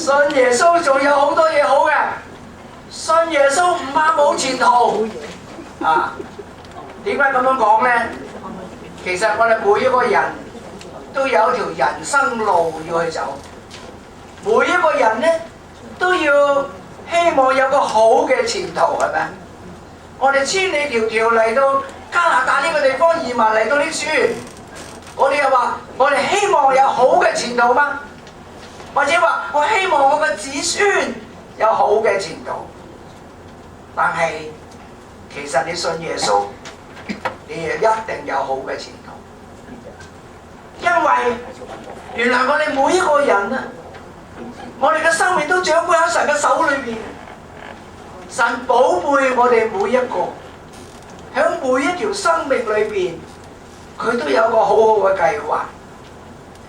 信耶穌仲有好多嘢好嘅，信耶穌唔怕冇前途啊！點解咁樣講呢？其實我哋每一個人都有一條人生路要去走，每一個人呢都要希望有個好嘅前途，係咪？我哋千里迢迢嚟到加拿大呢個地方移民嚟到呢處，我哋又話我哋希望有好嘅前途嗎？或者話我希望我嘅子孫有好嘅前途，但係其實你信耶穌，你亦一定有好嘅前途，因為原來我哋每一個人啊，我哋嘅生命都掌握喺神嘅手裏邊，神寶貝我哋每一個，喺每一條生命裏邊，佢都有個好好嘅計劃，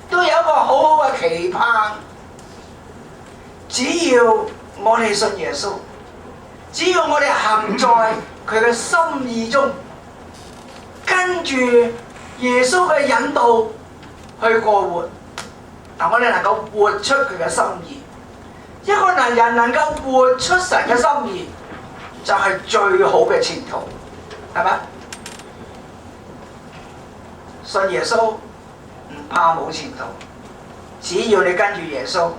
都有一個好好嘅期盼。只要我哋信耶穌，只要我哋行在佢嘅心意中，跟住耶穌嘅引導去過活，嗱，我哋能夠活出佢嘅心意。一個人能夠活出神嘅心意，就係最好嘅前途，係咪？信耶穌唔怕冇前途，只要你跟住耶穌，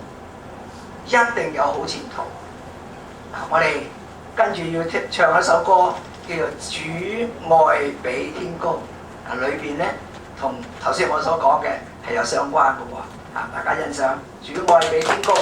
一定有好前途。我哋跟住要唱一首歌，叫做《主愛比天高》。裏邊咧同頭先我所講嘅係有相關嘅喎。大家欣賞《主愛比天高》。